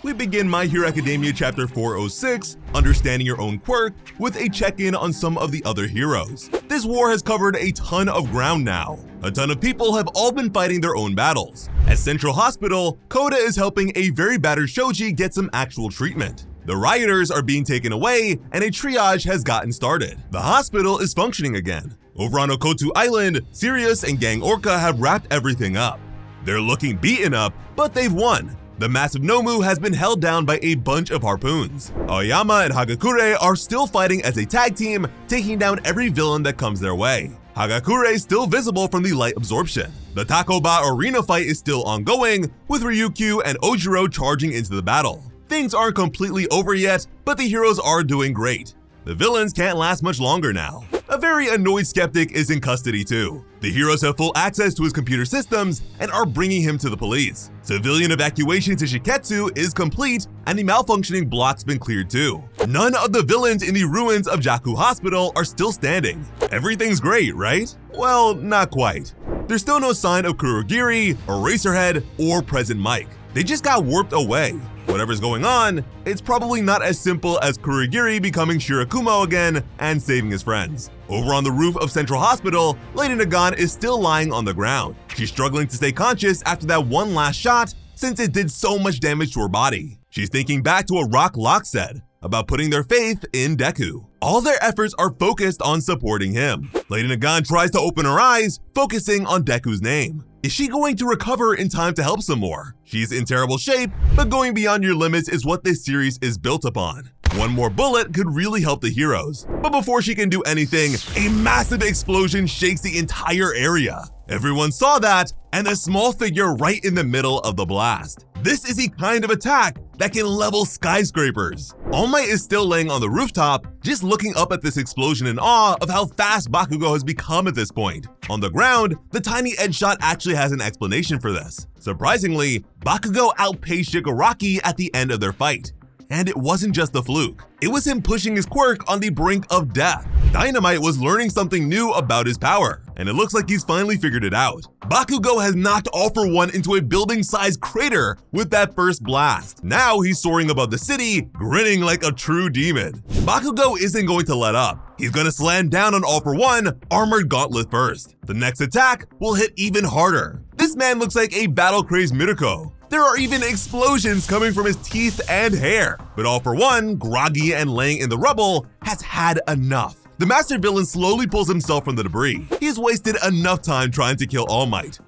We begin My Hero Academia Chapter 406, Understanding Your Own Quirk, with a check-in on some of the other heroes. This war has covered a ton of ground now. A ton of people have all been fighting their own battles. At Central Hospital, Kudp is helping a very battered Shoji get some actual treatment. The rioters are being taken away, and a triage has gotten started. The hospital is functioning again. Over on Okotu Island, Sirius and Gang Orca have wrapped everything up. They're looking beaten up, but they've won. The massive Nomu has been held down by a bunch of harpoons. Aoyama and Hagakure are still fighting as a tag team, taking down every villain that comes their way. Hagakure is still visible from the light absorption. The Takoba arena fight is still ongoing, with Ryukyu and Ojiro charging into the battle. Things aren't completely over yet, but the heroes are doing great. The villains can't last much longer now. A very annoyed skeptic is in custody too. The heroes have full access to his computer systems and are bringing him to the police. Civilian evacuation to Shiketsu is complete, and the malfunctioning block's been cleared too. None of the villains in the ruins of Jaku Hospital are still standing. Everything's great, right? Well, not quite. There's still no sign of Kurogiri, Eraserhead, or Present Mike. They just got warped away. Whatever's going on, it's probably not as simple as Kurogiri becoming Shirakumo again and saving his friends. Over on the roof of Central Hospital, Lady Nagan is still lying on the ground. She's struggling to stay conscious after that one last shot since it did so much damage to her body. She's thinking back to what Rock Lock said about putting their faith in DEKU. All their efforts are focused on supporting him. Lady Nagan tries to open her eyes, focusing on DEKU's name. Is she going to recover in time to help some more? She's in terrible shape, but going beyond your limits is what this series is built upon. One more bullet could really help the heroes. But before she can do anything, a massive explosion shakes the entire area. Everyone saw that, and a small figure right in the middle of the blast. This is the kind of attack that can level skyscrapers. All Might is still laying on the rooftop, just looking up at this explosion in awe of how fast Bakugo has become at this point. On the ground, the tiny edge shot actually has an explanation for this. Surprisingly, Bakugo outpaced Shigaraki at the end of their fight. And it wasn't just a fluke. It was him pushing his quirk on the brink of death. Dynamite was learning something new about his power, and it looks like he's finally figured it out. Bakugo has knocked All For One into a building-sized crater with that first blast. Now he's soaring above the city, grinning like a true demon. Bakugo isn't going to let up. He's gonna slam down on All For One, Armored Gauntlet first. The next attack will hit even harder. This man looks like a battle-crazed Mirko. There are even explosions coming from his teeth and hair. But All For One, groggy and laying in the rubble, has had enough. The master villain slowly pulls himself from the debris. He's wasted enough time trying to kill All Might.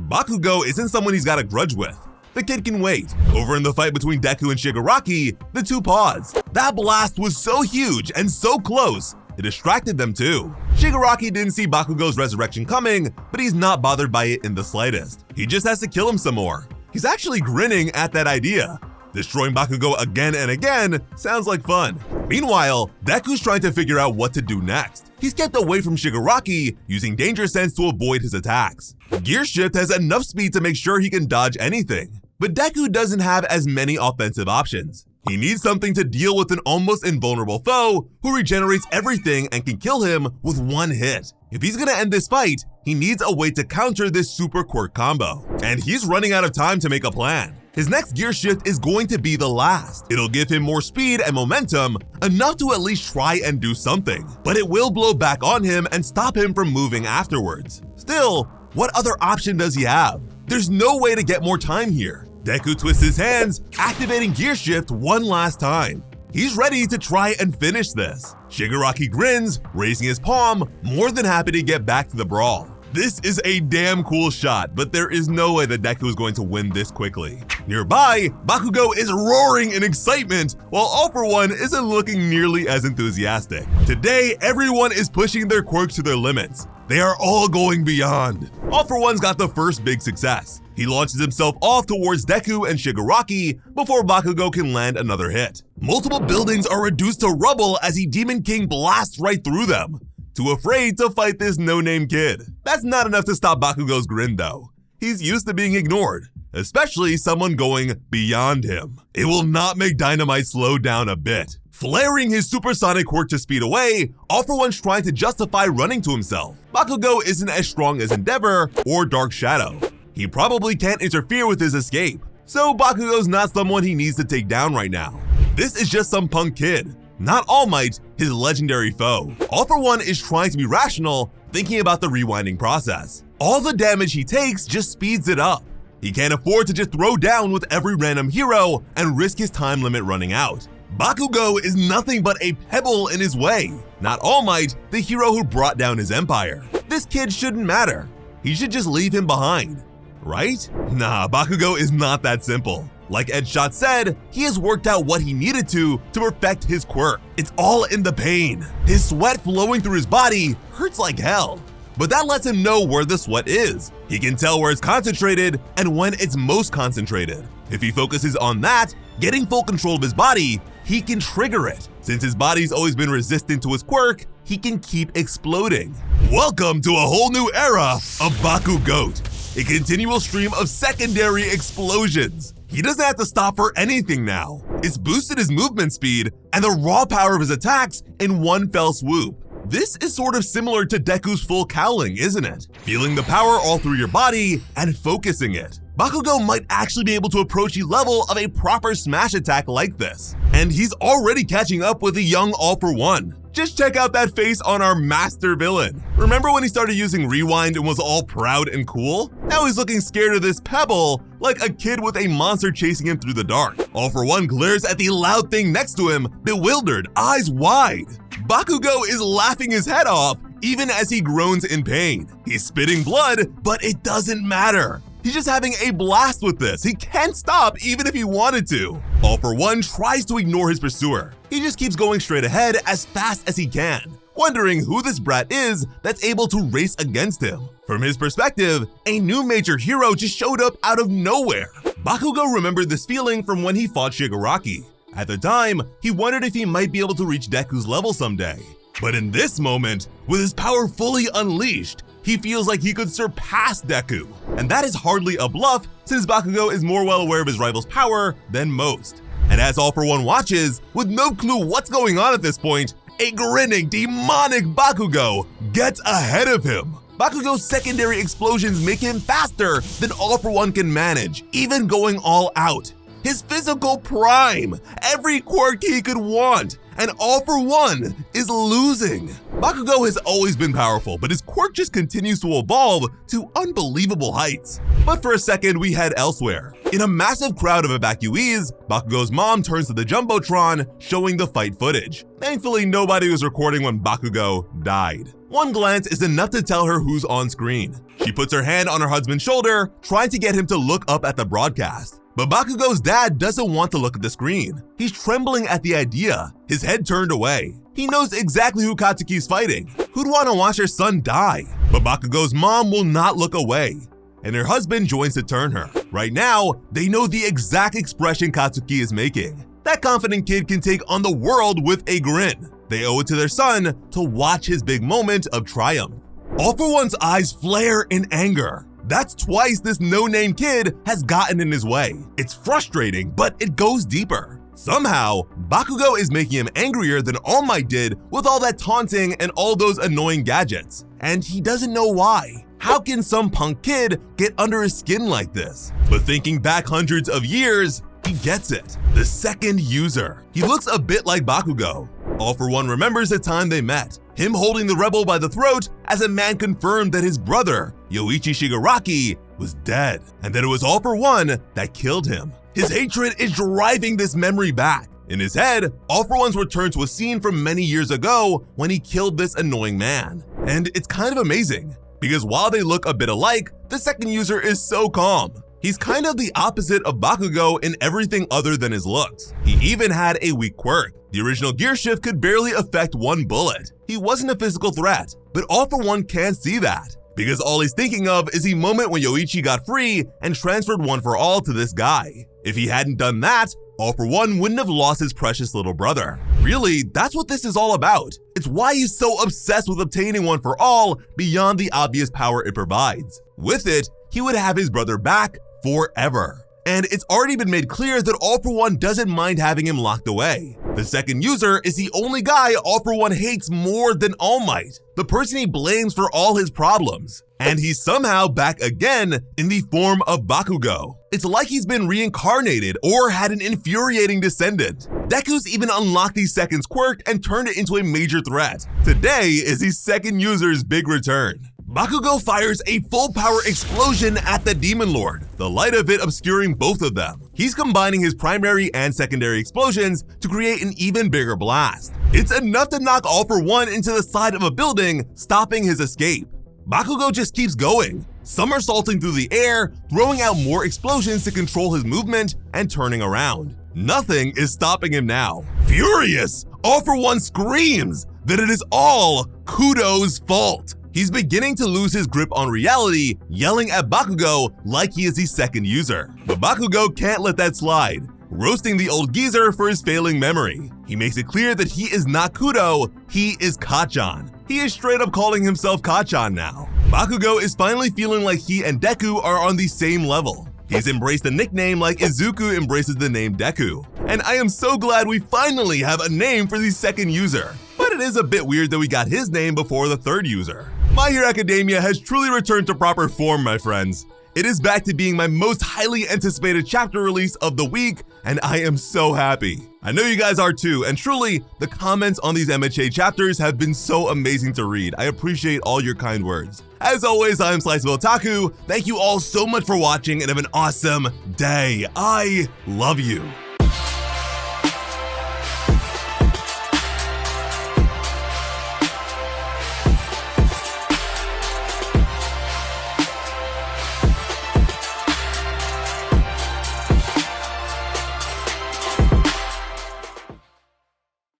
Bakugo isn't someone he's got a grudge with. The kid can wait. Over in the fight between DEKU and Shigaraki, the two paused. That blast was so huge and so close, it distracted them too. Shigaraki didn't see Bakugo's resurrection coming, but he's not bothered by it in the slightest. He just has to kill him some more. He's actually grinning at that idea. Destroying Bakugo again and again sounds like fun. Meanwhile, DEKU's trying to figure out what to do next. He's kept away from Shigaraki, using Danger Sense to avoid his attacks. Gear Shift has enough speed to make sure he can dodge anything. But DEKU doesn't have as many offensive options. He needs something to deal with an almost invulnerable foe who regenerates everything and can kill him with one hit. If he's gonna end this fight, he needs a way to counter this super quirk combo. And he's running out of time to make a plan. His next gear shift is going to be the last. It'll give him more speed and momentum, enough to at least try and do something. But it will blow back on him and stop him from moving afterwards. Still, what other option does he have? There's no way to get more time here. DEKU twists his hands, activating gear shift one last time. He's ready to try and finish this. Shigaraki grins, raising his palm, more than happy to get back to the brawl. This is a damn cool shot, but there is no way that DEKU is going to win this quickly. Nearby, Bakugo is roaring in excitement, while All For One isn't looking nearly as enthusiastic. Today, everyone is pushing their quirks to their limits. They are all going beyond. All For One's got the first big success. He launches himself off towards DEKU and Shigaraki before Bakugo can land another hit. Multiple buildings are reduced to rubble as he Demon King blasts right through them. Too afraid to fight this no-name kid. That's not enough to stop Bakugo's grin though. He's used to being ignored, especially someone going beyond him. It will not make Dynamite slow down a bit. Flaring his supersonic quirk to speed away, All For One's trying to justify running to himself. Bakugo isn't as strong as Endeavor or Dark Shadow. He probably can't interfere with his escape. so Bakugo's not someone he needs to take down right now. This is just some punk kid, not All Might, his legendary foe. All For One is trying to be rational, thinking about the rewinding process. All the damage he takes just speeds it up. He can't afford to just throw down with every random hero and risk his time limit running out. Bakugo is nothing but a pebble in his way, not All Might, the hero who brought down his empire. This kid shouldn't matter. He should just leave him behind, right? Nah, Bakugo is not that simple. Like Edshot said, he has worked out what he needed to perfect his quirk. It's all in the pain. His sweat flowing through his body hurts like hell. But that lets him know where the sweat is. He can tell where it's concentrated and when it's most concentrated. If he focuses on that, getting full control of his body, he can trigger it. Since his body's always been resistant to his quirk, he can keep exploding. Welcome to a whole new era of Bakugo, a continual stream of secondary explosions. He doesn't have to stop for anything now. It's boosted his movement speed and the raw power of his attacks in one fell swoop. This is sort of similar to Deku's full cowling, isn't it? Feeling the power all through your body and focusing it. Bakugo might actually be able to approach the level of a proper smash attack like this. And he's already catching up with the young All For One. Just check out that face on our master villain. Remember when he started using rewind and was all proud and cool? Now he's looking scared of this pebble, like a kid with a monster chasing him through the dark. All For One glares at the loud thing next to him, bewildered, eyes wide. Bakugo is laughing his head off, even as he groans in pain. He's spitting blood, but it doesn't matter. He's just having a blast with this. He can't stop even if he wanted to. All For One tries to ignore his pursuer. He just keeps going straight ahead as fast as he can, wondering who this brat is that's able to race against him. From his perspective, a new major hero just showed up out of nowhere. Bakugo remembered this feeling from when he fought Shigaraki. At the time, he wondered if he might be able to reach Deku's level someday. But in this moment, with his power fully unleashed, he feels like he could surpass Deku. And that is hardly a bluff, since Bakugo is more well aware of his rival's power than most. And as All For One watches, with no clue what's going on at this point, a grinning, demonic Bakugo gets ahead of him. Bakugo's secondary explosions make him faster than All For One can manage, even going all out. His physical prime, every quirk he could want, and All For One is losing. Bakugo has always been powerful, but his quirk just continues to evolve to unbelievable heights. But for a second, we head elsewhere. In a massive crowd of evacuees, Bakugo's mom turns to the Jumbotron, showing the fight footage. Thankfully, nobody was recording when Bakugo died. One glance is enough to tell her who's on screen. She puts her hand on her husband's shoulder, trying to get him to look up at the broadcast. But Bakugo's dad doesn't want to look at the screen. He's trembling at the idea, his head turned away. He knows exactly who Katsuki's fighting. Who'd want to watch her son die? But Bakugo's mom will not look away, and her husband joins to turn her. Right now, they know the exact expression Katsuki is making. That confident kid can take on the world with a grin. They owe it to their son to watch his big moment of triumph. All For One's eyes flare in anger. That's twice this no-name kid has gotten in his way. It's frustrating, but it goes deeper. Somehow, Bakugo is making him angrier than All Might did with all that taunting and all those annoying gadgets. And he doesn't know why. How can some punk kid get under his skin like this? But thinking back hundreds of years, he gets it. The second user. He looks a bit like Bakugo. All For One remembers the time they met, him holding the rebel by the throat as a man confirmed that his brother, Yoichi Shigaraki, was dead, and that it was All For One that killed him. His hatred is driving this memory back. In his head, All For One's returned to a scene from many years ago when he killed this annoying man. And it's kind of amazing, because while they look a bit alike, the second user is so calm. He's kind of the opposite of Bakugo in everything other than his looks. He even had a weak quirk. The original gear shift could barely affect one bullet. He wasn't a physical threat, but All For One can't see that, because all he's thinking of is the moment when Yoichi got free and transferred One For All to this guy. If he hadn't done that, All For One wouldn't have lost his precious little brother. Really, that's what this is all about. It's why he's so obsessed with obtaining One For All beyond the obvious power it provides. With it, he would have his brother back forever. And it's already been made clear that All For One doesn't mind having him locked away. The second user is the only guy All For One hates more than All Might, the person he blames for all his problems. And he's somehow back again in the form of Bakugo. It's like he's been reincarnated or had an infuriating descendant. DEKU's even unlocked the second's quirk and turned it into a major threat. Today is the second user's big return. Bakugo fires a full power explosion at the Demon Lord, the light of it obscuring both of them. He's combining his primary and secondary explosions to create an even bigger blast. It's enough to knock All For One into the side of a building, stopping his escape. Bakugo just keeps going, somersaulting through the air, throwing out more explosions to control his movement, and turning around. Nothing is stopping him now. Furious, All For One screams that it is all Kudp's fault. He's beginning to lose his grip on reality, yelling at Bakugo like he is the second user. But Bakugo can't let that slide, roasting the old geezer for his failing memory. He makes it clear that he is not Kudp, he is Kacchan. He is straight up calling himself Kacchan now. Bakugo is finally feeling like he and DEKU are on the same level. He's embraced the nickname like Izuku embraces the name DEKU. And I am so glad we finally have a name for the second user. But it is a bit weird that we got his name before the third user. My Hero Academia has truly returned to proper form, my friends. It is back to being my most highly anticipated chapter release of the week, and I am so happy. I know you guys are too, and truly, the comments on these MHA chapters have been so amazing to read. I appreciate all your kind words. As always, I am Sliceable Otaku. Thank you all so much for watching and have an awesome day. I love you.